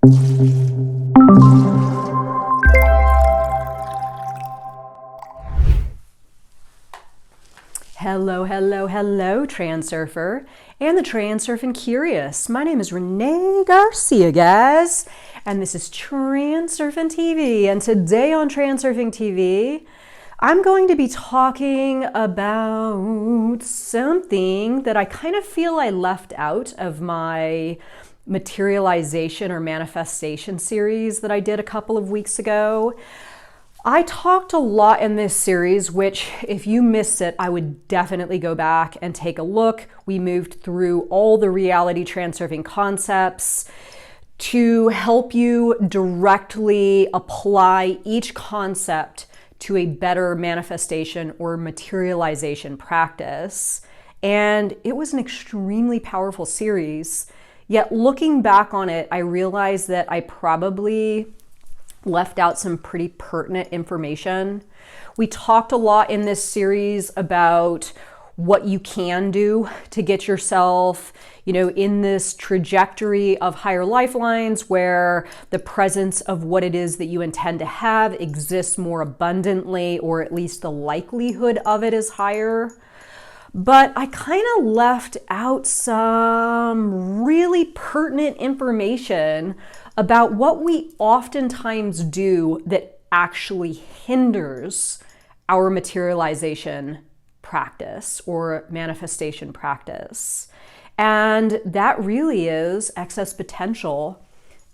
Hello, hello, hello, Transurfer and the Transurfing Curious. My name is Renee Garcia, guys, and this is TransurfingTV. And today on TransurfingTV, I'm going to be talking about something that I kind of feel I left out of my materialization or manifestation series that I did a couple of weeks ago. I talked a lot in this series, which if you missed it, I would definitely go back and take a look. We moved through all the reality transurfing concepts to help you directly apply each concept to a better manifestation or materialization practice. And it was an extremely powerful series. Yet looking back on it, I realized that I probably left out some pretty pertinent information. We talked a lot in this series about what you can do to get yourself, in this trajectory of higher lifelines where the presence of what it is that you intend to have exists more abundantly, or at least the likelihood of it is higher. But I kind of left out some really pertinent information about what we oftentimes do that actually hinders our materialization practice or manifestation practice. And that really is excess potential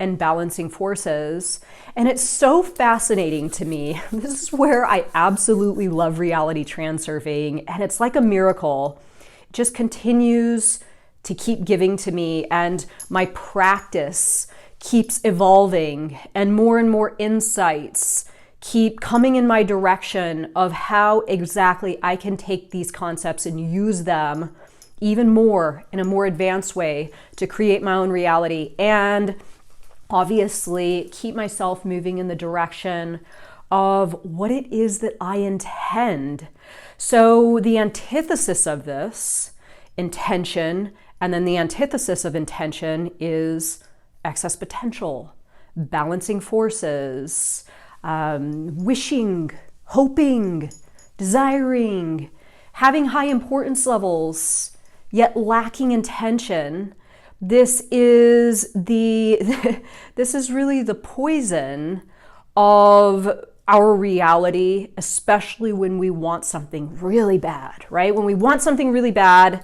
and balancing forces. And it's so fascinating to me. This is where I absolutely love reality transurfing, and it's like a miracle. It just continues to keep giving to me, and my practice keeps evolving, and more insights keep coming in my direction of how exactly I can take these concepts and use them even more in a more advanced way to create my own reality, and obviously keep myself moving in the direction of what it is that I intend. So the antithesis of this, intention, and then the antithesis of intention is excess potential, balancing forces, wishing, hoping, desiring, having high importance levels, yet lacking intention. This is really the poison of our reality, especially when we want something really bad, right? When we want something really bad,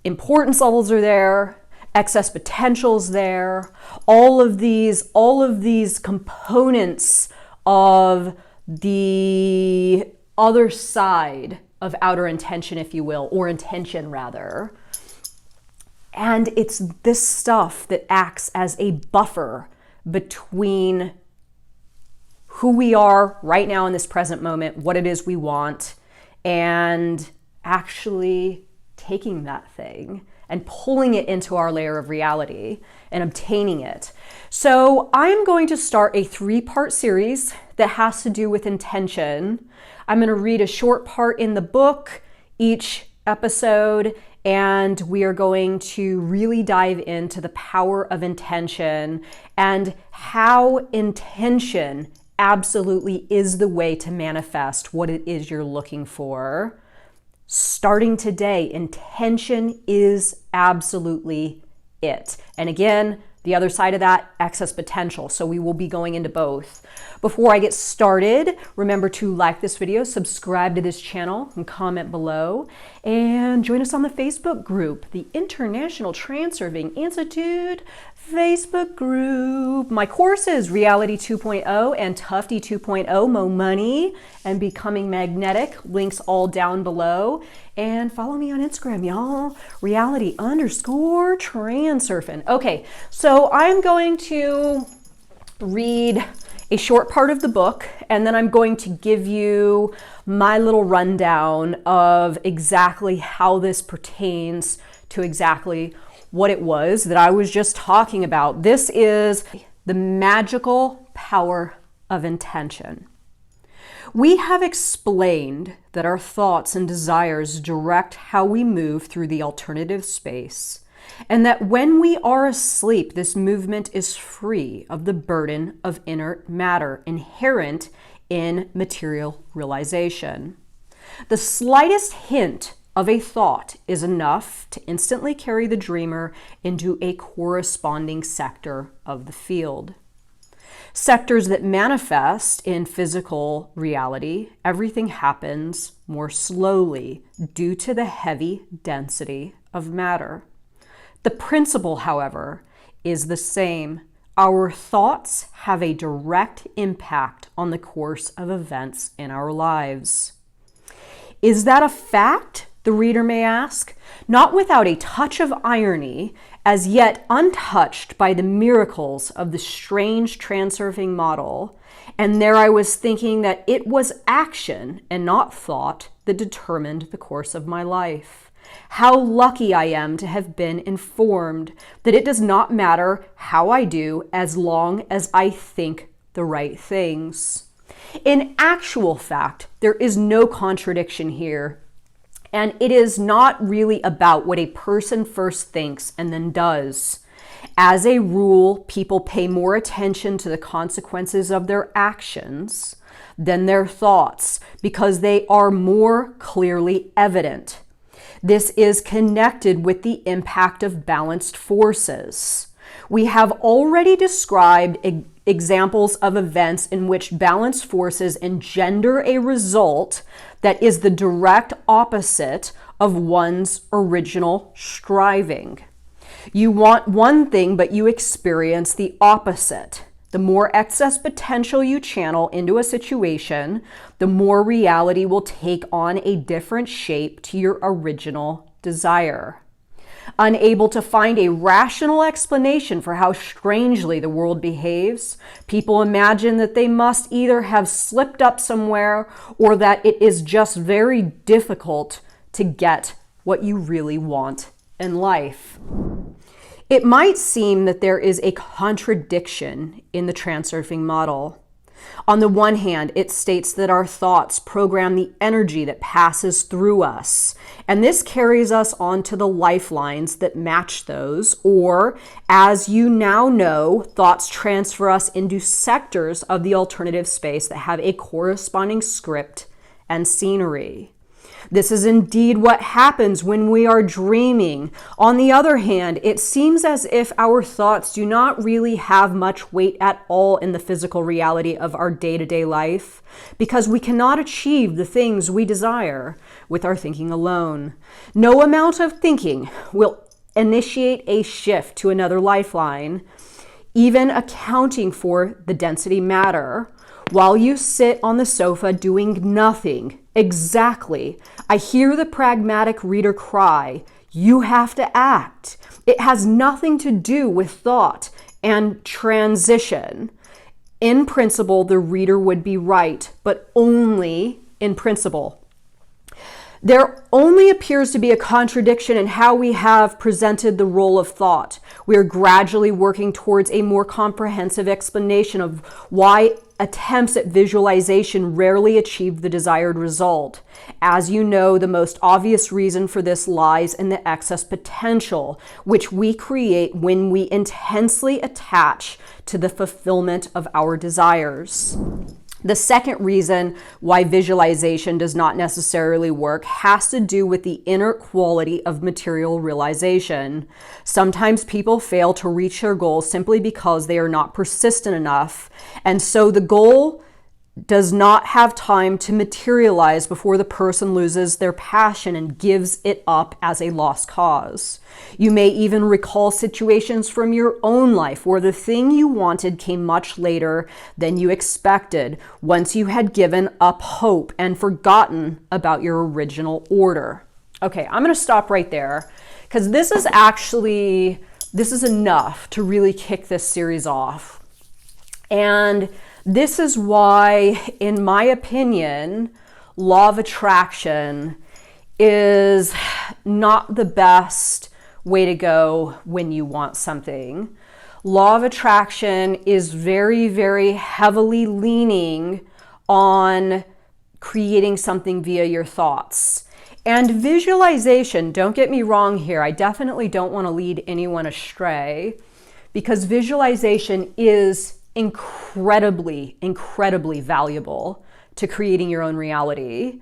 importance levels are there, excess potential's there, all of these components of the other side of outer intention, if you will, or intention rather. And it's this stuff that acts as a buffer between who we are right now in this present moment, what it is we want, and actually taking that thing and pulling it into our layer of reality and obtaining it. So I'm going to start a 3-part series that has to do with intention. I'm going to read a short part in the book each episode, and we are going to really dive into the power of intention and how intention absolutely is the way to manifest what it is you're looking for. Starting today, intention is absolutely it. And again, the other side of that, excess potential. So we will be going into both. Before I get started, remember to like this video, subscribe to this channel, and comment below. And join us on the Facebook group, the International Transurfing Institute Facebook group. My courses, Reality 2.0 and Tufty 2.0, Mo Money and Becoming Magnetic. Links all down below. And follow me on Instagram, y'all. Reality_Transurfing. Okay, so I'm going to read a short part of the book, and then I'm going to give you my little rundown of exactly how this pertains to exactly what it was that I was just talking about. This is the magical power of intention. We have explained that our thoughts and desires direct how we move through the alternative space and that when we are asleep, this movement is free of the burden of inert matter inherent in material realization. The slightest hint of a thought is enough to instantly carry the dreamer into a corresponding sector of the field. Sectors that manifest in physical reality, everything happens more slowly due to the heavy density of matter. The principle, however, is the same. Our thoughts have a direct impact on the course of events in our lives. Is that a fact? The reader may ask, not without a touch of irony, as yet untouched by the miracles of the strange transurfing model. And there I was thinking that it was action and not thought that determined the course of my life. How lucky I am to have been informed that it does not matter how I do as long as I think the right things. In actual fact, there is no contradiction here. And it is not really about what a person first thinks and then does. As a rule, people pay more attention to the consequences of their actions than their thoughts because they are more clearly evident. This is connected with the impact of balanced forces. We have already described examples of events in which balanced forces engender a result that is the direct opposite of one's original striving. You want one thing, but you experience the opposite. The more excess potential you channel into a situation, the more reality will take on a different shape to your original desire. Unable to find a rational explanation for how strangely the world behaves, people imagine that they must either have slipped up somewhere or that it is just very difficult to get what you really want in life. It might seem that there is a contradiction in the transurfing model. On the one hand, it states that our thoughts program the energy that passes through us, and this carries us on to the lifelines that match those, or, as you now know, thoughts transfer us into sectors of the alternative space that have a corresponding script and scenery. This is indeed what happens when we are dreaming. On the other hand, it seems as if our thoughts do not really have much weight at all in the physical reality of our day-to-day life, because we cannot achieve the things we desire with our thinking alone. No amount of thinking will initiate a shift to another lifeline, even accounting for the density matter. While you sit on the sofa doing nothing, exactly, I hear the pragmatic reader cry, you have to act. It has nothing to do with thought and transition. In principle, the reader would be right, but only in principle. There only appears to be a contradiction in how we have presented the role of thought. We are gradually working towards a more comprehensive explanation of why attempts at visualization rarely achieve the desired result. As you know, the most obvious reason for this lies in the excess potential, which we create when we intensely attach to the fulfillment of our desires. The second reason why visualization does not necessarily work has to do with the inner quality of material realization. Sometimes people fail to reach their goals simply because they are not persistent enough, and so the goal does not have time to materialize before the person loses their passion and gives it up as a lost cause. You may even recall situations from your own life where the thing you wanted came much later than you expected, once you had given up hope and forgotten about your original order. Okay, I'm going to stop right there because this is enough to really kick this series off. And this is why, in my opinion, law of attraction is not the best way to go when you want something. Law of attraction is very, very heavily leaning on creating something via your thoughts. And visualization, don't get me wrong here, I definitely don't want to lead anyone astray, because visualization is incredibly, incredibly valuable to creating your own reality.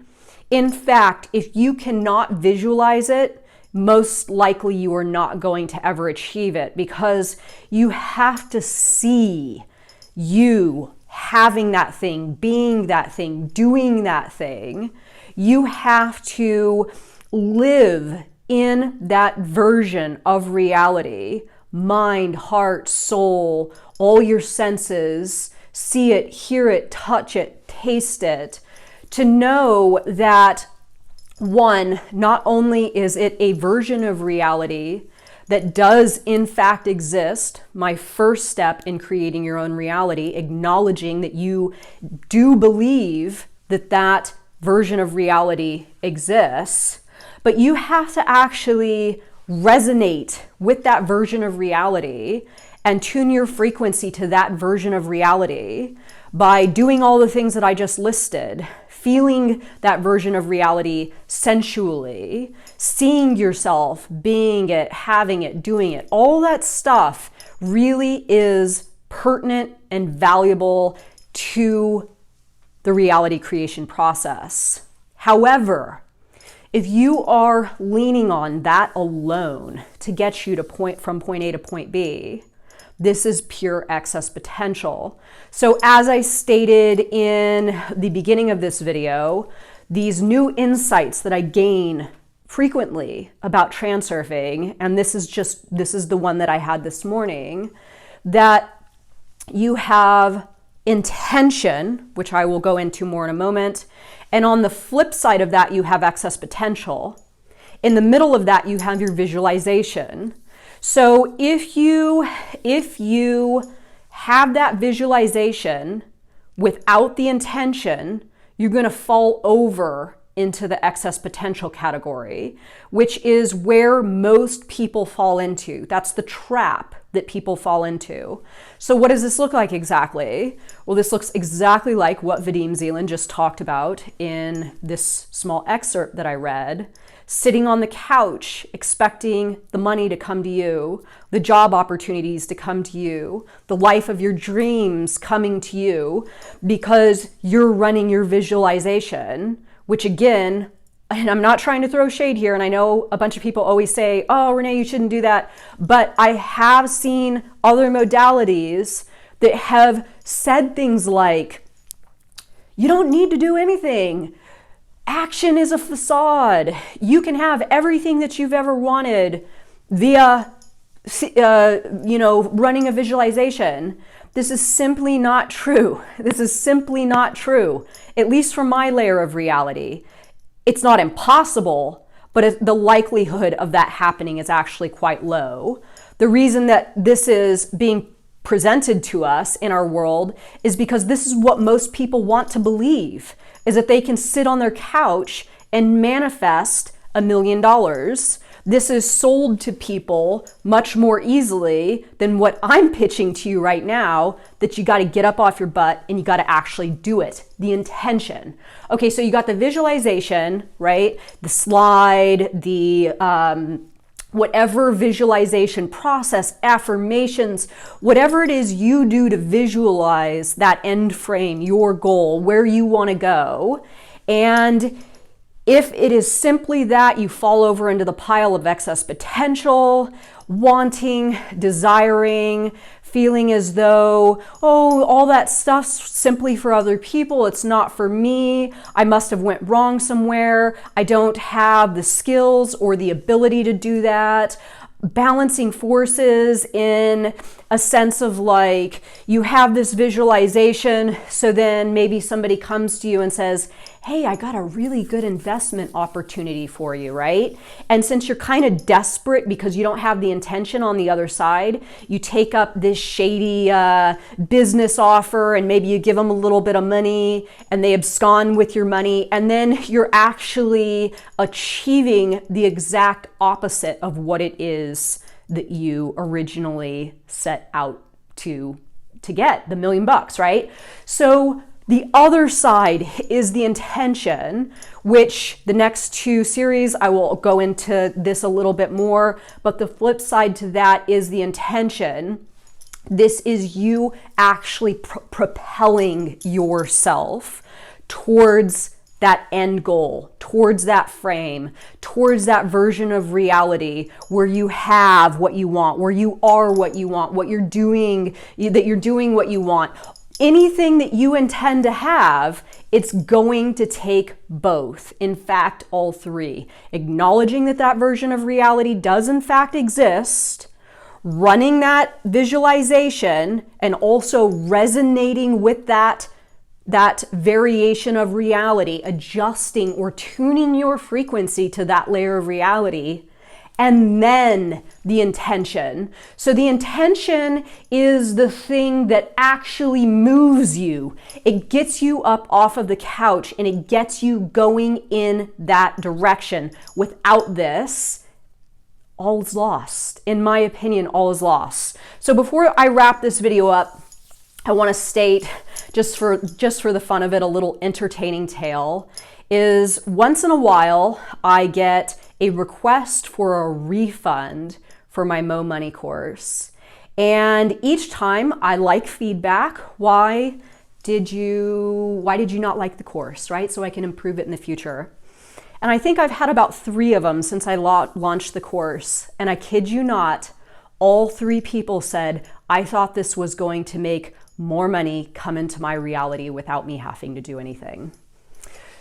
In fact, if you cannot visualize it, most likely you are not going to ever achieve it, because you have to see you having that thing, being that thing, doing that thing. You have to live in that version of reality, mind, heart, soul, all your senses, see it, hear it, touch it, taste it, to know that, one, not only is it a version of reality that does in fact exist, my first step in creating your own reality, acknowledging that you do believe that that version of reality exists, but you have to actually resonate with that version of reality and tune your frequency to that version of reality by doing all the things that I just listed, feeling that version of reality sensually, seeing yourself, being it, having it, doing it. All that stuff really is pertinent and valuable to the reality creation process. However, if you are leaning on that alone to get you to from point A to point B, this is pure excess potential. So as I stated in the beginning of this video, these new insights that I gain frequently about transurfing, and this is the one that I had this morning, that you have intention, which I will go into more in a moment, and on the flip side of that, you have excess potential. In the middle of that, you have your visualization. So if you have that visualization without the intention, you're going to fall over into the excess potential category, which is where most people fall into. That's the trap that people fall into. So what does this look like exactly? Well, this looks exactly like what Vadim Zeland just talked about in this small excerpt that I read. Sitting on the couch, expecting the money to come to you, the job opportunities to come to you, the life of your dreams coming to you, because you're running your visualization, which again, and I'm not trying to throw shade here, and I know a bunch of people always say, oh, Renee, you shouldn't do that. But I have seen other modalities that have said things like, you don't need to do anything. Action is a facade. You can have everything that you've ever wanted via, running a visualization. This is simply not true. This is simply not true, at least from my layer of reality. It's not impossible, but the likelihood of that happening is actually quite low. The reason that this is being presented to us in our world is because this is what most people want to believe, is that they can sit on their couch and manifest $1 million. This is sold to people much more easily than what I'm pitching to you right now, that you got to get up off your butt and you got to actually do it. The intention. Okay, so you got the visualization, right? The slide, the whatever visualization process, affirmations, whatever it is you do to visualize that end frame, your goal, where you want to go. And if it is simply that, you fall over into the pile of excess potential, wanting, desiring, feeling as though, oh, all that stuff's simply for other people. It's not for me. I must have went wrong somewhere. I don't have the skills or the ability to do that. Balancing forces in a sense of like, you have this visualization, so then maybe somebody comes to you and says, hey, I got a really good investment opportunity for you, right? And since you're kind of desperate because you don't have the intention on the other side, you take up this shady business offer, and maybe you give them a little bit of money and they abscond with your money, and then you're actually achieving the exact opposite of what it is that you originally set out to get, the $1 million, right? So The other side is the intention, which the next two series, I will go into this a little bit more, but the flip side to that is the intention. This is you actually propelling yourself towards that end goal, towards that frame, towards that version of reality where you have what you want, where you are what you want, what you're doing, that you're doing what you want. Anything that you intend to have, it's going to take both. In fact, all three. Acknowledging that that version of reality does in fact exist, running that visualization, and also resonating with that variation of reality, adjusting or tuning your frequency to that layer of reality. And then the intention. So the intention is the thing that actually moves you. It gets you up off of the couch and it gets you going in that direction. Without this, all is lost. In my opinion, all is lost. So before I wrap this video up, I want to state, just for the fun of it, a little entertaining tale. Is once in a while, I get a request for a refund for my Mo Money course. And each time I like feedback. Why did you not like the course, right? So I can improve it in the future. And I think I've had about 3 of them since I launched the course. And I kid you not, all 3 people said, I thought this was going to make more money come into my reality without me having to do anything.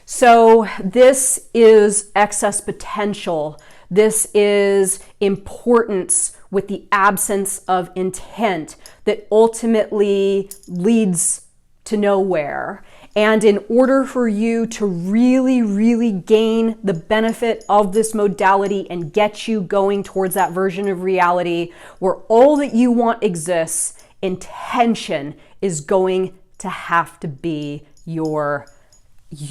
So this is excess potential. This is importance with the absence of intent that ultimately leads to nowhere. And in order for you to really, really gain the benefit of this modality and get you going towards that version of reality where all that you want exists, intention is going to have to be it's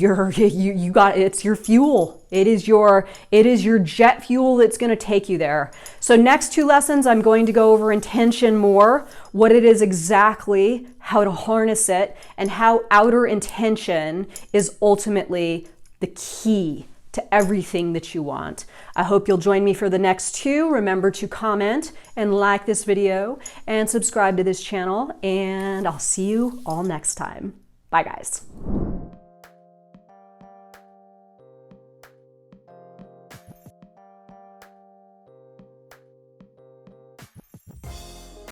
your fuel. It is your jet fuel that's going to take you there. So next 2 lessons, I'm going to go over intention more, what it is exactly, how to harness it, and how outer intention is ultimately the key to everything that you want. I hope you'll join me for the next 2. Remember to comment and like this video and subscribe to this channel, and I'll see you all next time. Bye guys.